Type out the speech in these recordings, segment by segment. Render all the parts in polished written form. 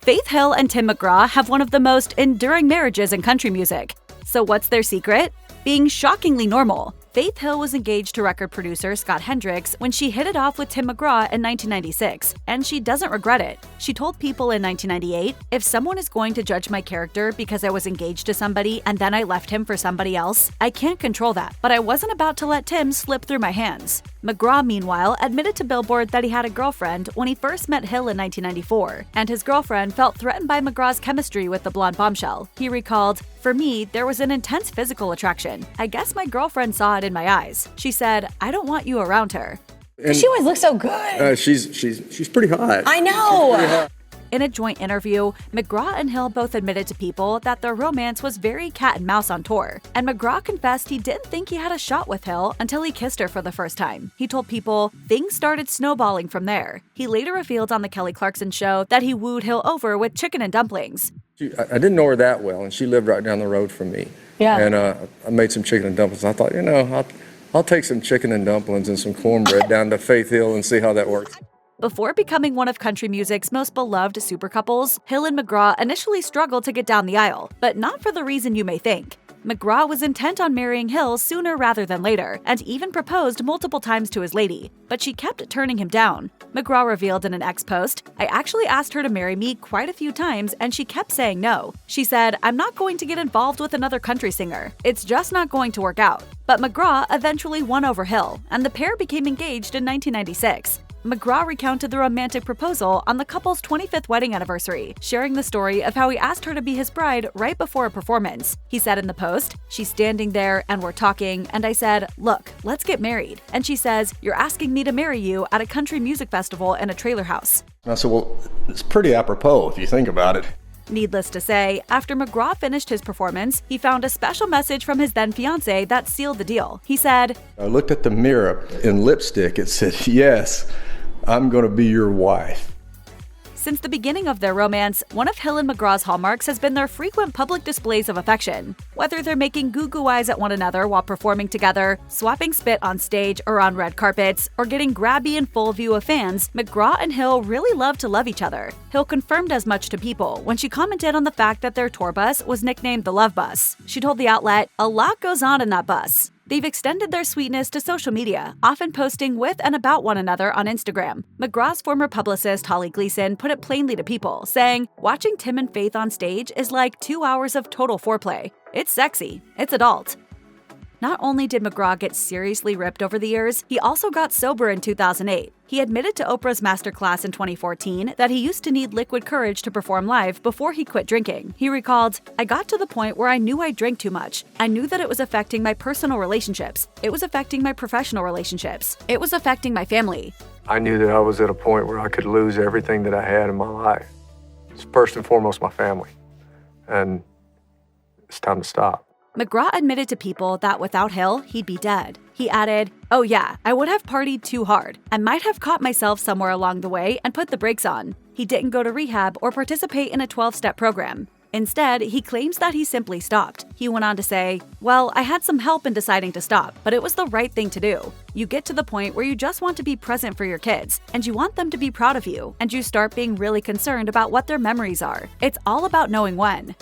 Faith Hill and Tim McGraw have one of the most enduring marriages in country music. So what's their secret? Being shockingly normal. Faith Hill was engaged to record producer Scott Hendricks when she hit it off with Tim McGraw in 1996, and she doesn't regret it. She told People in 1998, "If someone is going to judge my character because I was engaged to somebody and then I left him for somebody else, I can't control that, but I wasn't about to let Tim slip through my hands." McGraw, meanwhile, admitted to Billboard that he had a girlfriend when he first met Hill in 1994, and his girlfriend felt threatened by McGraw's chemistry with the blonde bombshell. He recalled, "For me, there was an intense physical attraction. I guess my girlfriend saw it in my eyes. She said, 'I don't want you around her.'" And she always looks so good. She's pretty hot. I know. In a joint interview, McGraw and Hill both admitted to People that their romance was very cat and mouse on tour, and McGraw confessed he didn't think he had a shot with Hill until he kissed her for the first time. He told People, "Things started snowballing from there." He later revealed on The Kelly Clarkson Show that he wooed Hill over with chicken and dumplings. I didn't know her that well, and she lived right down the road from me. Yeah. And I made some chicken and dumplings. I thought, I'll take some chicken and dumplings and some cornbread down to Faith Hill and see how that works. Before becoming one of country music's most beloved super couples, Hill and McGraw initially struggled to get down the aisle, but not for the reason you may think. McGraw was intent on marrying Hill sooner rather than later, and even proposed multiple times to his lady, but she kept turning him down. McGraw revealed in an X post, "I actually asked her to marry me quite a few times and she kept saying no. She said, 'I'm not going to get involved with another country singer. It's just not going to work out.'" But McGraw eventually won over Hill, and the pair became engaged in 1996. McGraw recounted the romantic proposal on the couple's 25th wedding anniversary, sharing the story of how he asked her to be his bride right before a performance. He said in the post, "She's standing there and we're talking, and I said, 'Look, let's get married.' And she says, 'You're asking me to marry you at a country music festival in a trailer house.'" And I said, well, it's pretty apropos if you think about it. Needless to say, after McGraw finished his performance, he found a special message from his then-fiancée that sealed the deal. He said, I looked at the mirror in lipstick. It said, "Yes, I'm going to be your wife." Since the beginning of their romance, one of Hill and McGraw's hallmarks has been their frequent public displays of affection. Whether they're making goo-goo eyes at one another while performing together, swapping spit on stage or on red carpets, or getting grabby in full view of fans, McGraw and Hill really love to love each other. Hill confirmed as much to People when she commented on the fact that their tour bus was nicknamed the Love Bus. She told the outlet, "A lot goes on in that bus." They've extended their sweetness to social media, often posting with and about one another on Instagram. McGraw's former publicist Holly Gleason put it plainly to People, saying, "Watching Tim and Faith on stage is like 2 hours of total foreplay. It's sexy. It's adult." Not only did McGraw get seriously ripped over the years, he also got sober in 2008. He admitted to Oprah's Masterclass in 2014 that he used to need liquid courage to perform live before he quit drinking. He recalled, "I got to the point where I knew I drank too much. I knew that it was affecting my personal relationships. It was affecting my professional relationships. It was affecting my family." I knew that I was at a point where I could lose everything that I had in my life. It's first and foremost my family, and it's time to stop. McGraw admitted to People that without Hill, he'd be dead. He added, "Oh yeah, I would have partied too hard. I might have caught myself somewhere along the way and put the brakes on." He didn't go to rehab or participate in a 12-step program. Instead, he claims that he simply stopped. He went on to say, "Well, I had some help in deciding to stop, but it was the right thing to do. You get to the point where you just want to be present for your kids, and you want them to be proud of you, and you start being really concerned about what their memories are. It's all about knowing when."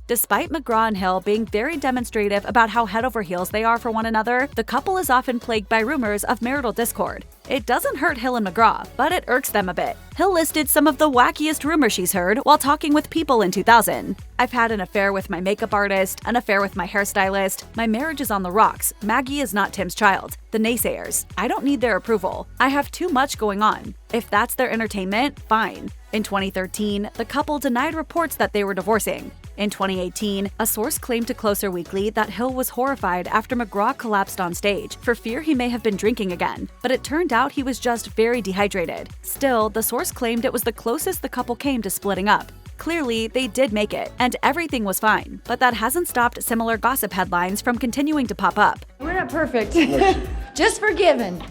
Despite McGraw and Hill being very demonstrative about how head over heels they are for one another, the couple is often plagued by rumors of marital discord. It doesn't hurt Hill and McGraw, but it irks them a bit. Hill listed some of the wackiest rumors she's heard while talking with People in 2000. "I've had an affair with my makeup artist, an affair with my hairstylist, my marriage is on the rocks, Maggie is not Tim's child, the naysayers, I don't need their approval, I have too much going on. If that's their entertainment, fine." In 2013, the couple denied reports that they were divorcing. In 2018, a source claimed to Closer Weekly that Hill was horrified after McGraw collapsed on stage for fear he may have been drinking again, but it turned out he was just very dehydrated. Still, the source claimed it was the closest the couple came to splitting up. Clearly, they did make it, and everything was fine, but that hasn't stopped similar gossip headlines from continuing to pop up. We're not perfect. Just forgiven.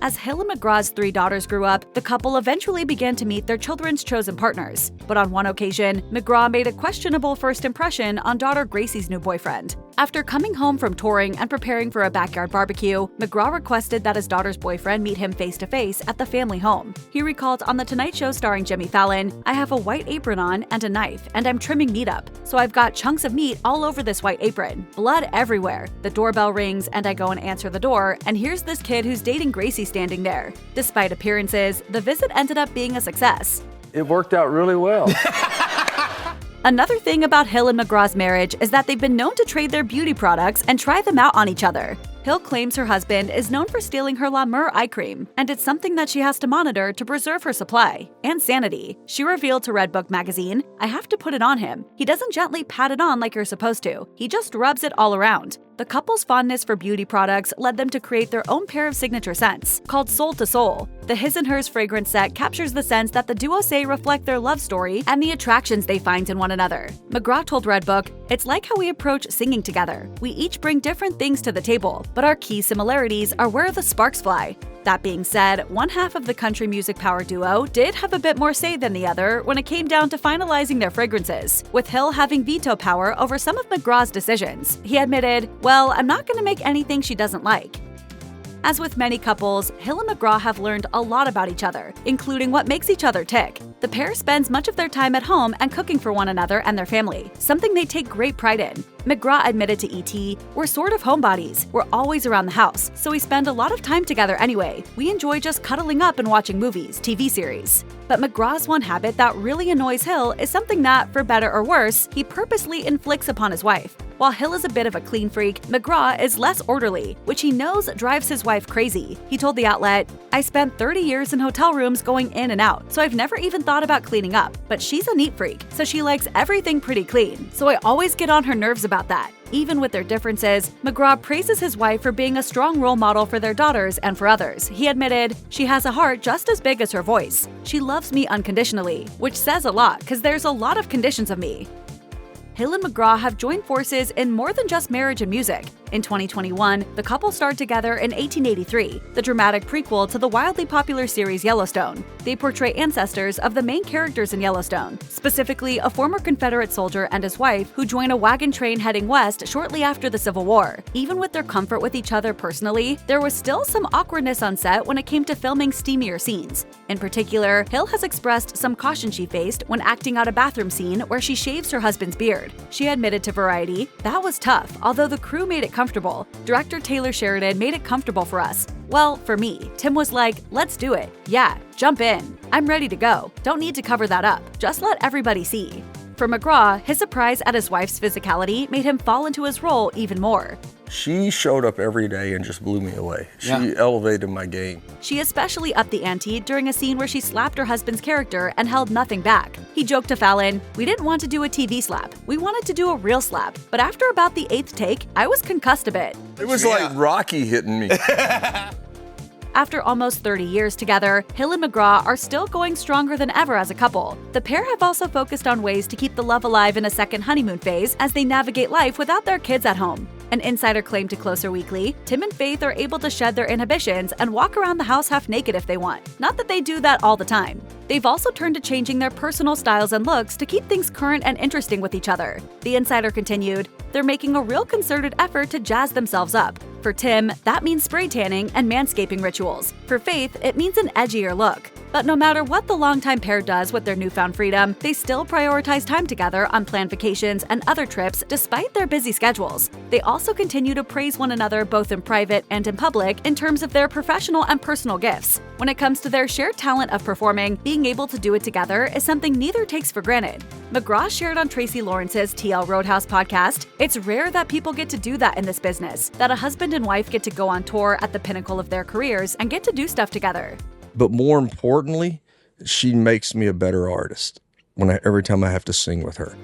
As Hill and McGraw's 3 daughters grew up, the couple eventually began to meet their children's chosen partners. But on one occasion, McGraw made a questionable first impression on daughter Gracie's new boyfriend. After coming home from touring and preparing for a backyard barbecue, McGraw requested that his daughter's boyfriend meet him face-to-face at the family home. He recalled on The Tonight Show starring Jimmy Fallon, "I have a white apron on and a knife, and I'm trimming meat up. So I've got chunks of meat all over this white apron. Blood everywhere. The doorbell rings, and I go and answer the door, and here's this kid who's dating Gracie standing there." Despite appearances, the visit ended up being a success. It worked out really well. Another thing about Hill and McGraw's marriage is that they've been known to trade their beauty products and try them out on each other. Hill claims her husband is known for stealing her La Mer eye cream, and it's something that she has to monitor to preserve her supply and sanity. She revealed to Redbook magazine, "I have to put it on him. He doesn't gently pat it on like you're supposed to. He just rubs it all around." The couple's fondness for beauty products led them to create their own pair of signature scents, called Soul to Soul. The His and Hers fragrance set captures the scents that the duo say reflect their love story and the attractions they find in one another. McGraw told Redbook, "It's like how we approach singing together. We each bring different things to the table, but our key similarities are where the sparks fly." That being said, one half of the country music power duo did have a bit more say than the other when it came down to finalizing their fragrances, with Hill having veto power over some of McGraw's decisions. He admitted, "Well, I'm not going to make anything she doesn't like." As with many couples, Hill and McGraw have learned a lot about each other, including what makes each other tick. The pair spends much of their time at home and cooking for one another and their family, something they take great pride in. McGraw admitted to ET, "We're sort of homebodies. We're always around the house, so we spend a lot of time together anyway. We enjoy just cuddling up and watching movies, TV series." But McGraw's one habit that really annoys Hill is something that, for better or worse, he purposely inflicts upon his wife. While Hill is a bit of a clean freak, McGraw is less orderly, which he knows drives his wife crazy. He told the outlet, "I spent 30 years in hotel rooms going in and out, so I've never even thought about cleaning up. But she's a neat freak, so she likes everything pretty clean. So I always get on her nerves about that." Even with their differences, McGraw praises his wife for being a strong role model for their daughters and for others. He admitted, "She has a heart just as big as her voice. She loves me unconditionally," which says a lot because there's a lot of conditions of me. Hill and McGraw have joined forces in more than just marriage and music. In 2021, the couple starred together in 1883, the dramatic prequel to the wildly popular series Yellowstone. They portray ancestors of the main characters in Yellowstone, specifically a former Confederate soldier and his wife who join a wagon train heading west shortly after the Civil War. Even with their comfort with each other personally, there was still some awkwardness on set when it came to filming steamier scenes. In particular, Hill has expressed some caution she faced when acting out a bathroom scene where she shaves her husband's beard. She admitted to Variety, "That was tough, although the crew made it comfortable. Director Taylor Sheridan made it comfortable for us. Well, for me, Tim was like, 'Let's do it. Yeah, jump in. I'm ready to go. Don't need to cover that up. Just let everybody see.'" For McGraw, his surprise at his wife's physicality made him fall into his role even more. She showed up every day and just blew me away. She elevated my game. She especially upped the ante during a scene where she slapped her husband's character and held nothing back. He joked to Fallon, "We didn't want to do a TV slap. We wanted to do a real slap. But after about the 8th take, I was concussed a bit." It was like Rocky hitting me. After almost 30 years together, Hill and McGraw are still going stronger than ever as a couple. The pair have also focused on ways to keep the love alive in a second honeymoon phase as they navigate life without their kids at home. An insider claimed to Closer Weekly, Tim and Faith are able to shed their inhibitions and walk around the house half naked if they want. Not that they do that all the time. They've also turned to changing their personal styles and looks to keep things current and interesting with each other. The insider continued, "They're making a real concerted effort to jazz themselves up. For Tim, that means spray tanning and manscaping rituals. For Faith, it means an edgier look. But no matter what the longtime pair does with their newfound freedom, they still prioritize time together on planned vacations and other trips despite their busy schedules. They also continue to praise one another both in private and in public in terms of their professional and personal gifts. When it comes to their shared talent of performing, being able to do it together is something neither takes for granted." McGraw shared on Tracy Lawrence's TL Roadhouse podcast, "It's rare that people get to do that in this business, that a husband and wife get to go on tour at the pinnacle of their careers and get to do stuff together." But more importantly, she makes me a better artist every time I have to sing with her.